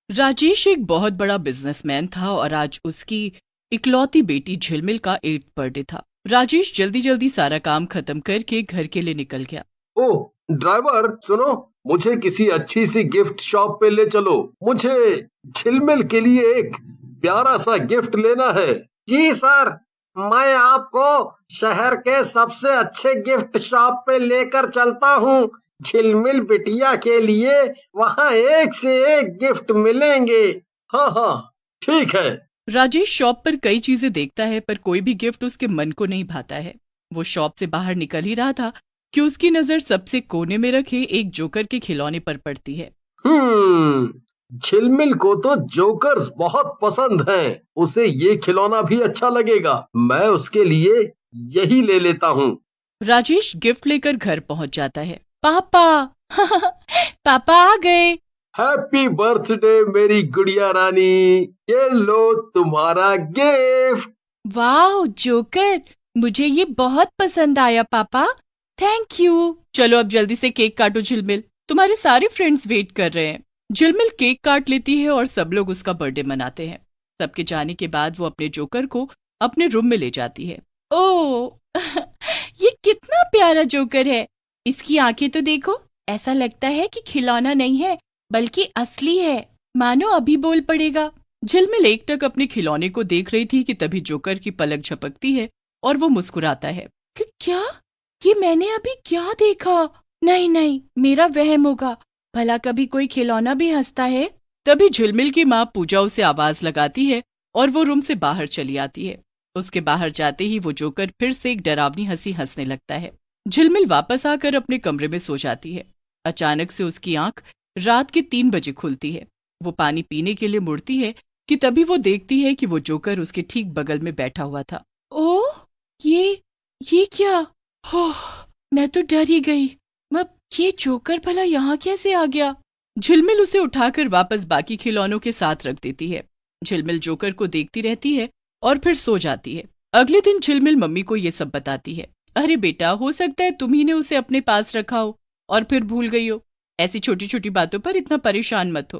राजेश एक बहुत बड़ा बिजनेसमैन था और आज उसकी इकलौती बेटी झिलमिल का 8th बर्थडे था। राजेश जल्दी जल्दी सारा काम खत्म करके घर के लिए निकल गया। ओह ड्राइवर सुनो, मुझे किसी अच्छी सी गिफ्ट शॉप पे ले चलो। मुझे झिलमिल के लिए एक प्यारा सा गिफ्ट लेना है। जी सर, मैं आपको शहर के सबसे अच्छे गिफ्ट शॉप पे लेकर चलता हूँ। झिलमिल बिटिया के लिए वहाँ एक से एक गिफ्ट मिलेंगे। हाँ हाँ, ठीक है। राजेश शॉप पर कई चीजें देखता है पर कोई भी गिफ्ट उसके मन को नहीं भाता है। वो शॉप से बाहर निकल ही रहा था कि उसकी नजर सबसे कोने में रखे एक जोकर के खिलौने पर पड़ती है। झिलमिल को तो जोकर्स बहुत पसंद हैं। उसे ये खिलौना भी अच्छा लगेगा। मैं उसके लिए यही ले लेता हूँ। राजेश गिफ्ट लेकर घर पहुंच जाता है। पापा पापा आ गए। हैप्पी बर्थडे मेरी गुड़िया रानी, ये लो तुम्हारा गिफ्ट। वाह जोकर, मुझे ये बहुत पसंद आया पापा, थैंक यू। चलो अब जल्दी से केक काटो झिलमिल, तुम्हारे सारे फ्रेंड्स वेट कर रहे हैं। झिलमिल केक काट लेती है और सब लोग उसका बर्थडे मनाते हैं। सबके जाने के बाद वो अपने जोकर को अपने रूम में ले जाती है। ओह ये कितना प्यारा जोकर है। इसकी आंखें तो देखो, ऐसा लगता है कि खिलौना नहीं है बल्कि असली है, मानो अभी बोल पड़ेगा। झिलमिल एकटक अपने खिलौने को देख रही थी कि तभी जोकर की पलक झपकती है और वो मुस्कुराता है कि क्या, ये मैंने अभी क्या देखा? नहीं नहीं, मेरा वहम होगा, भला कभी कोई खिलौना भी हंसता है। तभी झिलमिल की माँ पूजा उसे आवाज लगाती है और वो रूम से बाहर चली आती है। उसके बाहर जाते ही वो जोकर फिर से एक डरावनी हंसी हंसने लगता है। झिलमिल वापस आकर अपने कमरे में सो जाती है। अचानक से उसकी आंख रात के 3 बजे खुलती है। वो पानी पीने के लिए मुड़ती है कि तभी वो देखती है कि वो जोकर उसके ठीक बगल में बैठा हुआ था। ओह, ये क्या? हो, मैं तो डर ही गई। अब ये जोकर भला यहाँ कैसे आ गया? झिलमिल उसे उठाकर वापस बाकी खिलौनों के साथ रख देती है। झिलमिल जोकर को देखती रहती है और फिर सो जाती है। अगले दिन झिलमिल मम्मी को ये सब बताती है। अरे बेटा, हो सकता है तुम ही ने उसे अपने पास रखा हो और फिर भूल गई हो। ऐसी छोटी छोटी बातों पर इतना परेशान मत हो।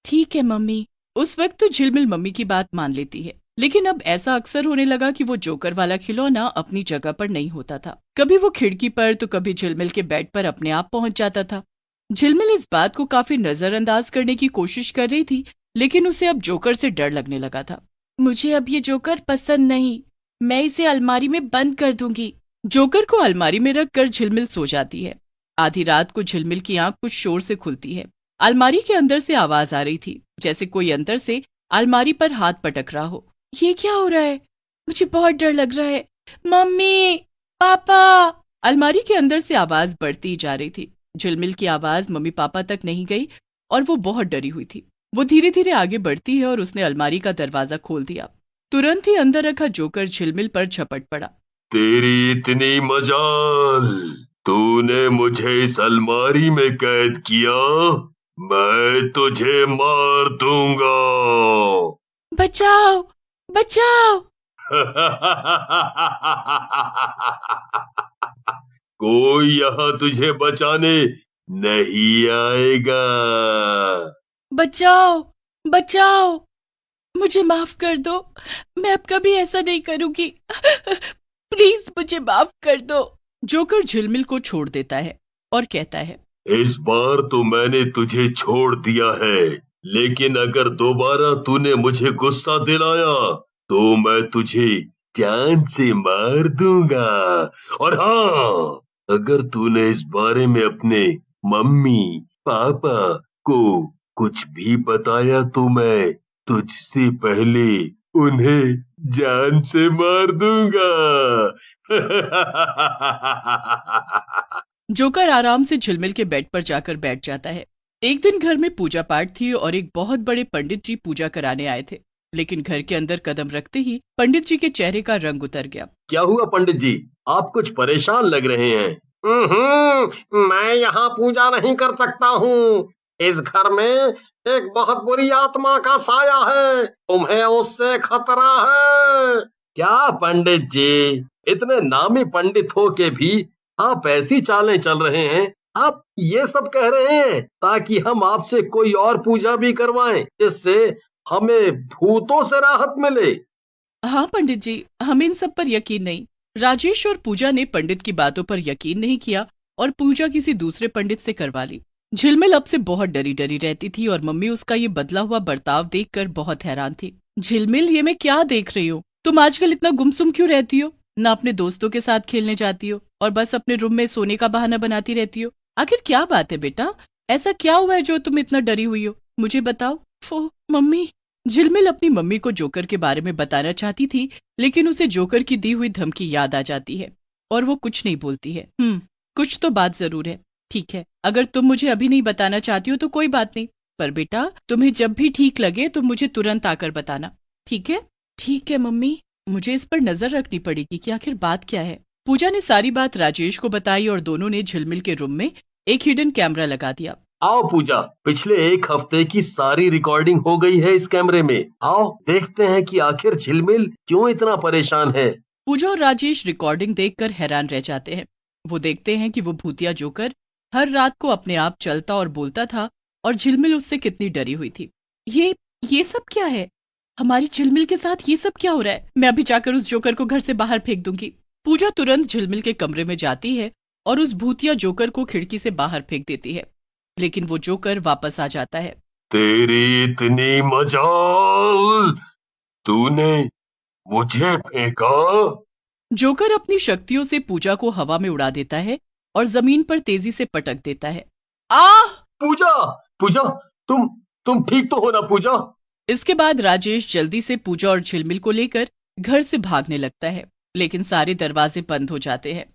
ठीक है मम्मी। उस वक्त तो झिलमिल मम्मी की बात मान लेती है, लेकिन अब ऐसा अक्सर होने लगा कि वो जोकर वाला खिलौना अपनी जगह पर नहीं होता था। कभी वो खिड़की पर तो कभी झिलमिल के बेड पर अपने आप पहुंच जाता था। झिलमिल इस बात को काफी नजरअंदाज करने की कोशिश कर रही थी, लेकिन उसे अब जोकर से डर लगने लगा था। मुझे अब ये जोकर पसंद नहीं, मैं इसे अलमारी में बंद कर दूंगी। जोकर को अलमारी में रख कर झिलमिल सो जाती है। आधी रात को झिलमिल की आंख कुछ शोर से खुलती है। अलमारी के अंदर से आवाज आ रही थी, जैसे कोई अंदर से अलमारी पर हाथ पटक रहा हो। ये क्या हो रहा है? मुझे बहुत डर लग रहा है। मम्मी, पापा। अलमारी के अंदर से आवाज बढ़ती जा रही थी। झिलमिल की आवाज मम्मी पापा तक नहीं गई और वो बहुत डरी हुई थी। वो धीरे धीरे आगे बढ़ती है और उसने अलमारी का दरवाजा खोल दिया। तुरंत ही अंदर रखा जोकर झिलमिल पर झपट पड़ा। तेरी इतनी मजाल, तूने मुझे इस अलमारी में कैद किया। मैं तुझे मार दूंगा। बचाओ, बचाओ। कोई यहाँ तुझे बचाने नहीं आएगा। बचाओ, बचाओ। मुझे माफ कर दो, मैं अब कभी ऐसा नहीं करूंगी। प्लीज मुझे माफ कर दो। जोकर झिलमिल को छोड़ देता है और कहता है, इस बार तो मैंने तुझे छोड़ दिया है, लेकिन अगर दोबारा तूने मुझे गुस्सा दिलाया तो मैं तुझे जान से मार दूंगा। और हाँ, अगर तूने इस बारे में अपने मम्मी पापा को कुछ भी बताया तो मैं तुझसे पहले उन्हें जान से मार दूंगा। जोकर आराम से झिलमिल के बेड पर जाकर बैठ जाता है। एक दिन घर में पूजा पाठ थी और एक बहुत बड़े पंडित जी पूजा कराने आए थे, लेकिन घर के अंदर कदम रखते ही पंडित जी के चेहरे का रंग उतर गया। क्या हुआ पंडित जी, आप कुछ परेशान लग रहे हैं। मैं यहाँ पूजा नहीं कर सकता हूँ। इस घर में एक बहुत बुरी आत्मा का साया है, तुम्हें उससे खतरा है। क्या पंडित जी, इतने नामी पंडित हो के भी आप ऐसी चालें चल रहे हैं? आप ये सब कह रहे हैं ताकि हम आपसे कोई और पूजा भी करवाएं, जिससे हमें भूतों से राहत मिले। हाँ पंडित जी, हमें इन सब पर यकीन नहीं। राजेश और पूजा ने पंडित की बातों पर यकीन नहीं किया और पूजा किसी दूसरे पंडित से करवा ली। झिलमिल अब से बहुत डरी डरी रहती थी और मम्मी उसका ये बदला हुआ बर्ताव देखकर बहुत हैरान थी। झिलमिल, ये मैं क्या देख रही हूँ? तुम आजकल इतना गुमसुम क्यों रहती हो? ना अपने दोस्तों के साथ खेलने जाती हो और बस अपने रूम में सोने का बहाना बनाती रहती हो। आखिर क्या बात है बेटा? ऐसा क्या हुआ है जो तुम इतना डरी हुई हो? मुझे बताओ। मम्मी। झिलमिल अपनी मम्मी को जोकर के बारे में बताना चाहती थी, लेकिन उसे जोकर की दी हुई धमकी याद आ जाती है और वो कुछ नहीं बोलती है। कुछ तो बात जरूर है। ठीक है, अगर तुम मुझे अभी नहीं बताना चाहती हो तो कोई बात नहीं, पर बेटा तुम्हें जब भी ठीक लगे तो मुझे तुरंत आकर बताना, ठीक है? ठीक है मम्मी, मुझे इस पर नजर रखनी पड़ेगी कि आखिर बात क्या है। पूजा ने सारी बात राजेश को बताई और दोनों ने झिलमिल के रूम में एक हिडन कैमरा लगा दिया। आओ पूजा, पिछले एक हफ्ते की सारी रिकॉर्डिंग हो गई है इस कैमरे में। आओ देखते हैं कि आखिर झिलमिल क्यों इतना परेशान है। पूजा और राजेश रिकॉर्डिंग देखकर हैरान रह जाते हैं। वो देखते हैं कि वो भूतिया जोकर हर रात को अपने आप चलता और बोलता था और झिलमिल उससे कितनी डरी हुई थी। ये सब क्या है? हमारी झिलमिल के साथ ये सब क्या हो रहा है? मैं अभी जाकर उस जोकर को घर से बाहर फेंक दूंगी। पूजा तुरंत झिलमिल के कमरे में जाती है और उस भूतिया जोकर को खिड़की से बाहर फेंक देती है, लेकिन वो जोकर वापस आ जाता है। तेरी इतनी मजाल, तूने मुझे फेंका। जोकर अपनी शक्तियों से पूजा को हवा में उड़ा देता है और जमीन पर तेजी से पटक देता है। आह! पूजा, पूजा, तुम ठीक तो हो ना पूजा? इसके बाद राजेश जल्दी से पूजा और झिलमिल को लेकर घर से भागने लगता है, लेकिन सारे दरवाजे बंद हो जाते हैं।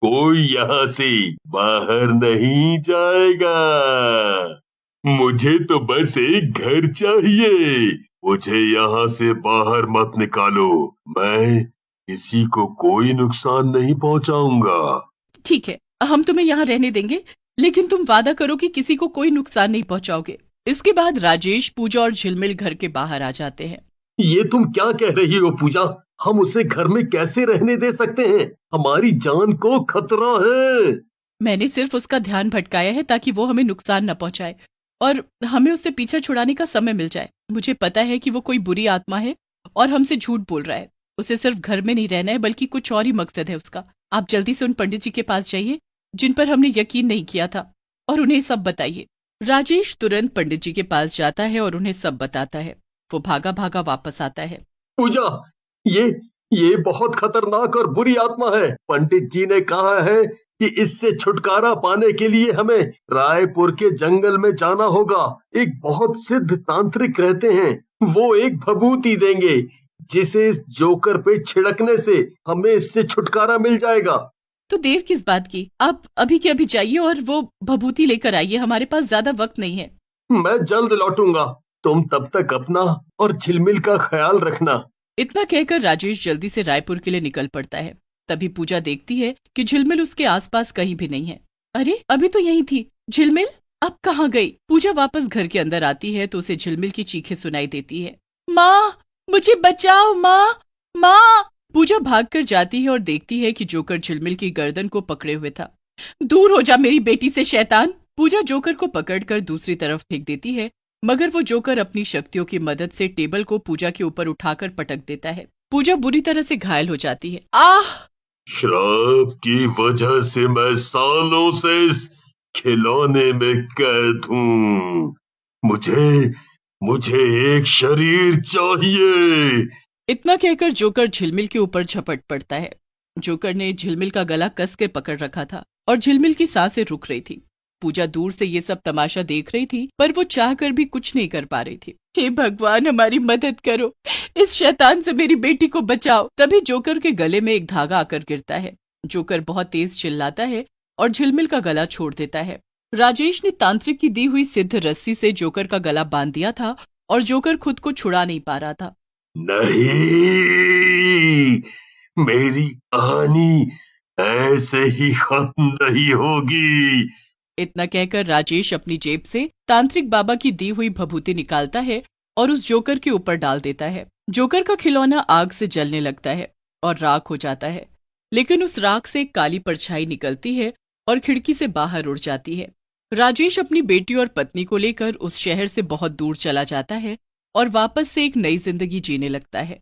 कोई यहाँ से बाहर नहीं जाएगा। मुझे तो बस एक घर चाहिए। मुझे यहाँ से बाहर मत निकालो। मैं किसी को कोई नुकसान नहीं पहुँचाऊंगा। ठीक है, हम तुम्हें यहाँ रहने देंगे, लेकिन तुम वादा करो कि किसी को कोई नुकसान नहीं पहुँचाओगे। इसके बाद राजेश, पूजा और झिलमिल घर के बाहर आ जाते हैं। ये तुम क्या कह रही हो पूजा? हम उसे घर में कैसे रहने दे सकते हैं? हमारी जान को खतरा है। मैंने सिर्फ उसका ध्यान भटकाया है ताकि वो हमें नुकसान न पहुंचाए और हमें उससे पीछा छुड़ाने का समय मिल जाए। मुझे पता है कि वो कोई बुरी आत्मा है और हमसे झूठ बोल रहा है। उसे सिर्फ घर में नहीं रहना है, बल्कि कुछ और ही मकसद है उसका। आप जल्दी से उन पंडित जी के पास जाइए जिन पर हमने यकीन नहीं किया था, और उन्हें सब बताइए। राजेश तुरंत पंडित जी के पास जाता है और उन्हें सब बताता है। वो भागा भागा वापस आता है। पूजा, ये बहुत खतरनाक और बुरी आत्मा है। पंडित जी ने कहा है कि इससे छुटकारा पाने के लिए हमें रायपुर के जंगल में जाना होगा। एक बहुत सिद्ध तांत्रिक रहते हैं, वो एक भभूति देंगे जिसे इस जोकर पे छिड़कने से हमें इससे छुटकारा मिल जाएगा। तो देर किस बात की? आप अभी के अभी जाइए और वो भभूति लेकर आइए। हमारे पास ज्यादा वक्त नहीं है। मैं जल्द लौटूंगा। तुम तब तक अपना और झिलमिल का ख्याल रखना। इतना कहकर राजेश जल्दी से रायपुर के लिए निकल पड़ता है। तभी पूजा देखती है कि झिलमिल उसके आसपास कहीं भी नहीं है। अरे, अभी तो यही थी। झिलमिल अब कहाँ गई? पूजा वापस घर के अंदर आती है तो उसे झिलमिल की चीखें सुनाई देती है। माँ, मुझे बचाओ माँ, माँ! पूजा भागकर जाती है और देखती है कि जोकर झिलमिल की गर्दन को पकड़े हुए था। दूर हो जा मेरी बेटी से शैतान! पूजा जोकर को पकड़कर दूसरी तरफ फेंक देती है, मगर वो जोकर अपनी शक्तियों की मदद से टेबल को पूजा के ऊपर उठाकर पटक देता है। पूजा बुरी तरह से घायल हो जाती है। आह! श्राप की वजह से मैं सालों से इस खिलौने में कैद हूँ। मुझे एक शरीर चाहिए। इतना कहकर जोकर झिलमिल के ऊपर झपट पड़ता है। जोकर ने झिलमिल का गला कस के पकड़ रखा था और झिलमिल की सांसें रुक रही थी। पूजा दूर से ये सब तमाशा देख रही थी, पर वो चाहकर भी कुछ नहीं कर पा रही थी। हे भगवान, हमारी मदद करो, इस शैतान से मेरी बेटी को बचाओ। तभी जोकर के गले में एक धागा आकर गिरता है। जोकर बहुत तेज चिल्लाता है और झिलमिल का गला छोड़ देता है। राजेश ने तांत्रिक की दी हुई सिद्ध रस्सी से जोकर का गला बांध दिया था और जोकर खुद को छुड़ा नहीं पा रहा था। नहीं, मेरी कहानी ऐसे ही खत्म नहीं होगी। इतना कहकर राजेश अपनी जेब से तांत्रिक बाबा की दी हुई भभूति निकालता है और उस जोकर के ऊपर डाल देता है। जोकर का खिलौना आग से जलने लगता है और राख हो जाता है। लेकिन उस राख से एक काली परछाई निकलती है और खिड़की से बाहर उड़ जाती है। राजेश अपनी बेटी और पत्नी को लेकर उस शहर से बहुत दूर चला जाता है और वापस से एक नई जिंदगी जीने लगता है।